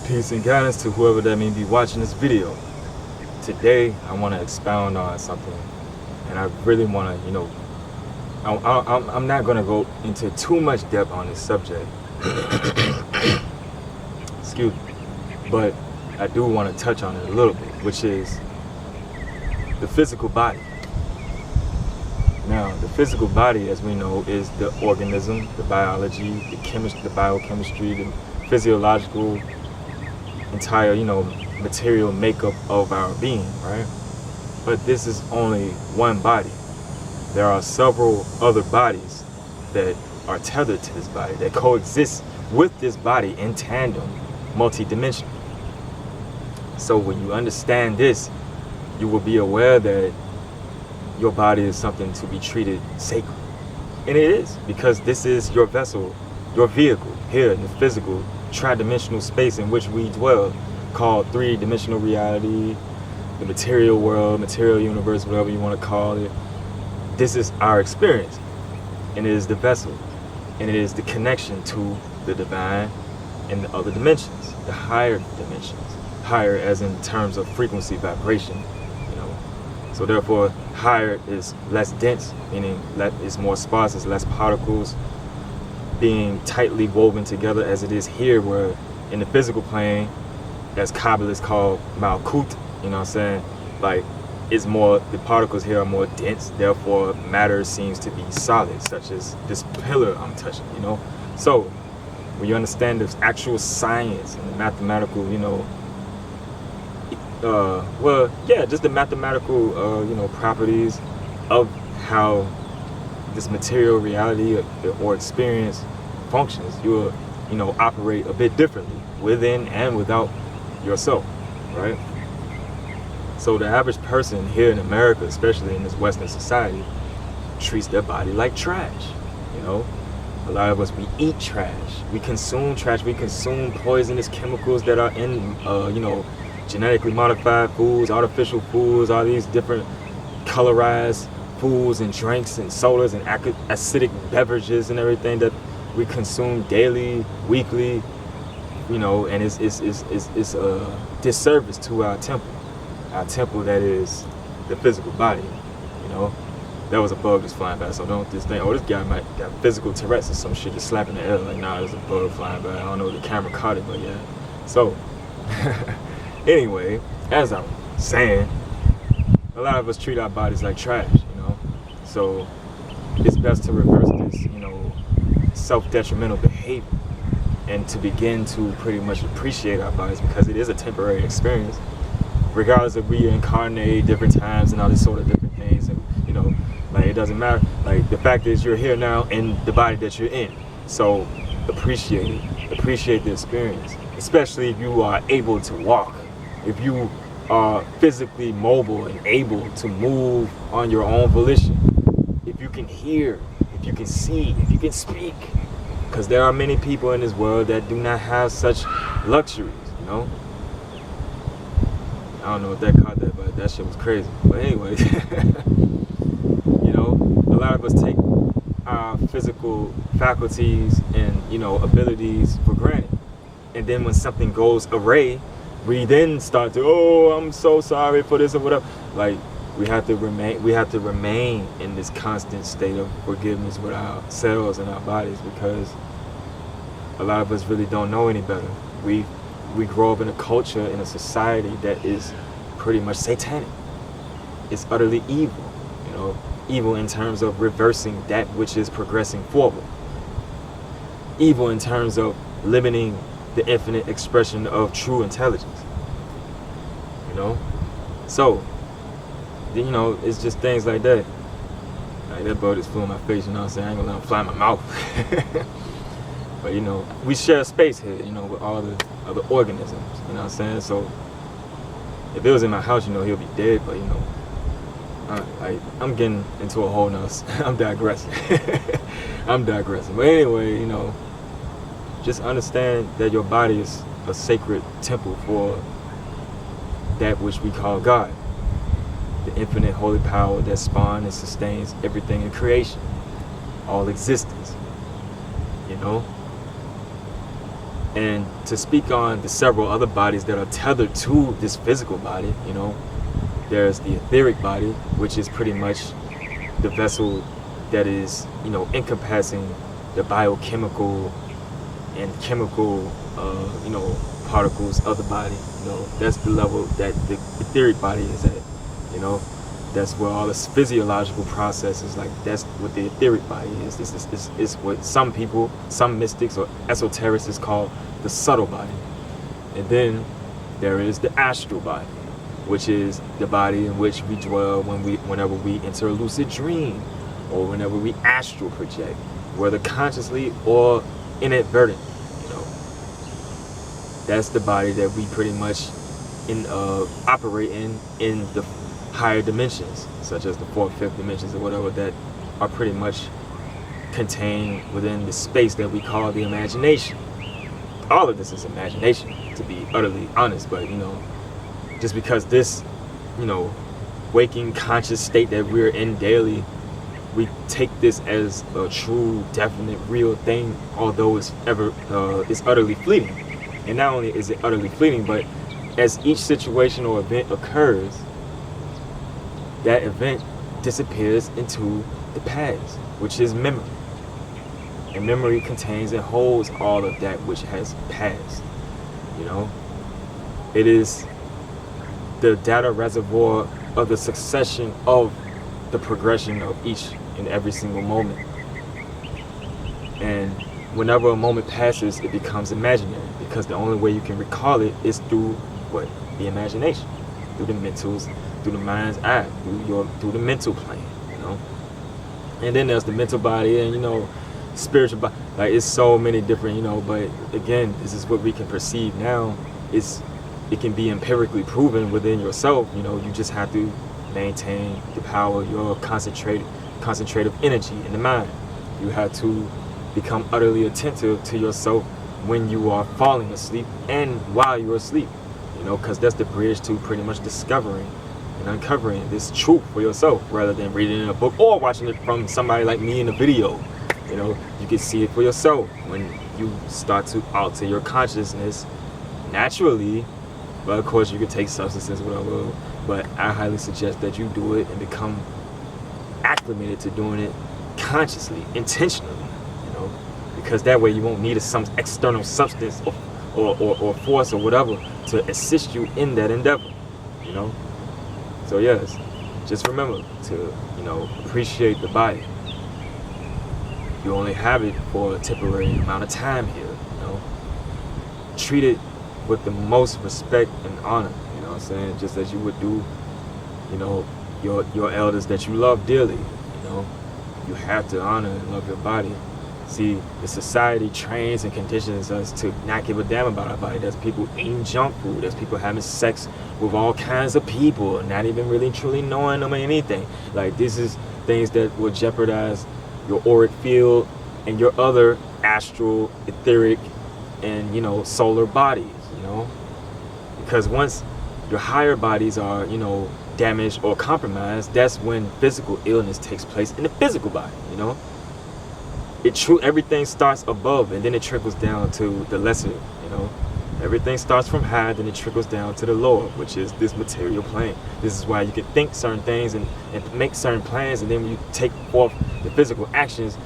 Peace and guidance to whoever that may be watching this video. Today, I want to expound on something, and I really want to, I'm not going to go into too much depth on this subject. Excuse me. But I do want to touch on it a little bit, which is the physical body. Now, the physical body, as we know, is the organism, the biology, the chemistry, the biochemistry, the physiological, entire, material makeup of our being, right? But this is only one body. There are several other bodies that are tethered to this body, that coexist with this body in tandem, multidimensional. So when you understand this, you will be aware that your body is something to be treated sacred. And it is, because this is your vessel, your vehicle, here in the physical, tridimensional space in which we dwell, called three-dimensional reality, the material world, material universe, whatever you want to call it. This is our experience, and it is the vessel, and it is the connection to the divine and the other dimensions, the higher dimensions, higher as in terms of frequency, vibration, So therefore, higher is less dense, meaning it's more sparse, it's less particles being tightly woven together as it is here, where in the physical plane, as Kabbalists call Malkut, like it's more, the particles here are more dense, therefore matter seems to be solid, such as this pillar I'm touching, So when you understand this actual science and the mathematical, just the mathematical, properties of how this material reality or experience functions, you will, operate a bit differently within and without yourself, right? So the average person here in America, especially in this Western society, treats their body like trash, A lot of us, we eat trash, we consume trash, we consume poisonous chemicals that are in, genetically modified foods, artificial foods, all these different colorized foods and drinks and sodas and acidic beverages and everything that we consume daily, weekly, and it's a disservice to our temple that is the physical body, That was a bug that's flying by, so don't just think, this guy might got physical Tourette's or some shit just slapping the air, like, nah, there's a bug flying by. I don't know if the camera caught it, but yeah. So, anyway, as I'm saying, a lot of us treat our bodies like trash, So it's best to reverse this, self-detrimental behavior and to begin to pretty much appreciate our bodies, because it is a temporary experience, regardless if we incarnate different times and all this sort of different things. And, like, it doesn't matter. Like, the fact is you're here now in the body that you're in. So appreciate it. Appreciate the experience, especially if you are able to walk. If you are physically mobile and able to move on your own volition, if you can hear, if you can see, if you can speak, because there are many people in this world that do not have such luxuries, I don't know if that caught that, but that shit was crazy. But anyways, a lot of us take our physical faculties and, abilities for granted. And then when something goes awry, we then start to, I'm so sorry for this or whatever. Like, we have to remain in this constant state of forgiveness with ourselves and our bodies, because a lot of us really don't know any better. We grow up in a culture, in a society that is pretty much satanic. It's utterly evil, evil in terms of reversing that which is progressing forward. Evil in terms of limiting the infinite expression of true intelligence. So, it's just things like that. Like, that bug just flew in my face, I ain't gonna let him fly in my mouth. But, we share space here, with all the other organisms, So, if it was in my house, he'll be dead, but, I'm getting into a whole nother, I'm digressing. But anyway, just understand that your body is a sacred temple for that which we call God, the infinite holy power that spawns and sustains everything in creation, all existence, And to speak on the several other bodies that are tethered to this physical body, there's the etheric body, which is pretty much the vessel that is, encompassing the biochemical and chemical, particles of the body. That's the level that the etheric body is at. That's where all this physiological processes, like that's what the etheric body is. This is what some people, some mystics or esotericists call the subtle body. And then there is the astral body, which is the body in which we dwell whenever we enter a lucid dream, or whenever we astral project, whether consciously or inadvertent. That's the body that we pretty much operate in the higher dimensions, such as the fourth, fifth dimensions or whatever, that are pretty much contained within the space that we call the imagination. All of this is imagination, to be utterly honest, but just because this, waking conscious state that we're in daily, we take this as a true, definite, real thing, although it's utterly fleeting. And not only is it utterly fleeting, but as each situation or event occurs, that event disappears into the past, which is memory. And memory contains and holds all of that which has passed. It is the data reservoir of the succession of the progression of each and every single moment. And whenever a moment passes, it becomes imaginary, because the only way you can recall it is through what? The imagination, through the mentals, through the mind's eye, through the mental plane, And then there's the mental body and spiritual body. Like, it's so many different, but again, this is what we can perceive now. It can be empirically proven within yourself. You just have to maintain the power, your concentrative energy in the mind. You have to become utterly attentive to yourself when you are falling asleep and while you're asleep, because that's the bridge to pretty much discovering and uncovering this truth for yourself, rather than reading it in a book or watching it from somebody like me in a video. You can see it for yourself when you start to alter your consciousness naturally. But of course, you can take substances, whatever, but I highly suggest that you do it and become acclimated to doing it consciously, intentionally, because that way you won't need some external substance or force or whatever to assist you in that endeavor, So yes, just remember to, appreciate the body. You only have it for a temporary amount of time here, Treat it with the most respect and honor, just as you would do, your elders that you love dearly, You have to honor and love your body. See, the society trains and conditions us to not give a damn about our body. There's people eating junk food. There's people having sex with all kinds of people, not even really truly knowing them or anything. Like, this is things that will jeopardize your auric field and your other astral, etheric, and, solar bodies, Because once your higher bodies are, damaged or compromised, that's when physical illness takes place in the physical body, Everything starts above and then it trickles down to the lesser, Everything starts from high, then it trickles down to the lower, which is this material plane. This is why you can think certain things and make certain plans, and then when you take forth the physical actions,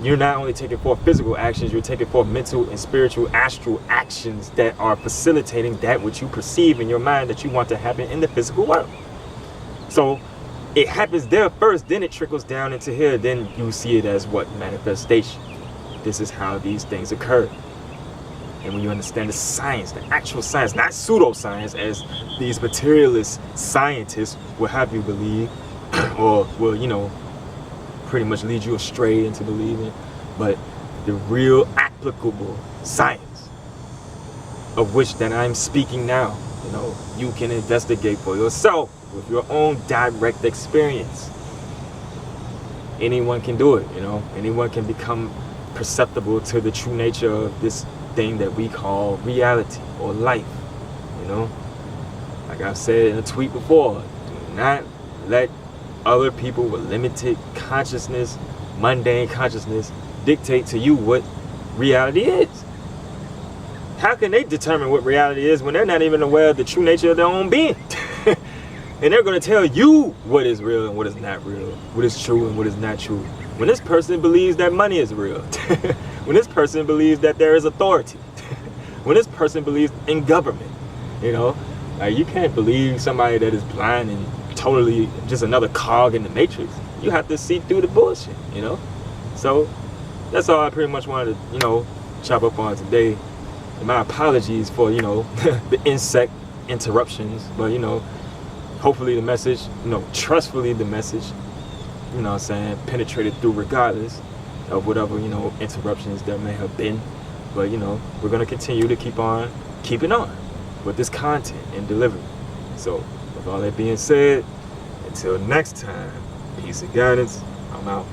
you're not only taking forth physical actions, you're taking forth mental and spiritual astral actions that are facilitating that which you perceive in your mind that you want to happen in the physical world. So it happens there first, then it trickles down into here, then you see it as what? Manifestation. This is how these things occur. And when you understand the science, the actual science, not pseudoscience as these materialist scientists will have you believe, or will, pretty much lead you astray into believing, but the real applicable science of which that I'm speaking now, you can investigate for yourself with your own direct experience. Anyone can do it, anyone can become perceptible to the true nature of this thing that we call reality or life, Like I've said in a tweet before, do not let other people with limited consciousness, mundane consciousness, dictate to you what reality is. How can they determine what reality is when they're not even aware of the true nature of their own being? And they're going to tell you what is real and what is not real, what is true and what is not true. When this person believes that money is real, when this person believes that there is authority, when this person believes in government, you know, like you can't believe somebody that is blind and totally just another cog in the matrix. You have to see through the bullshit, you know. So that's all I pretty much wanted to, you know, chop up on today. And my apologies for, you know, the insect interruptions, but you know, hopefully the message, you know, trustfully the message, you know what I'm saying, penetrated through regardless of whatever, you know, interruptions there may have been. But, you know, we're going to continue to keep on keeping on with this content and delivery. So, with all that being said, until next time, peace and guidance. I'm out.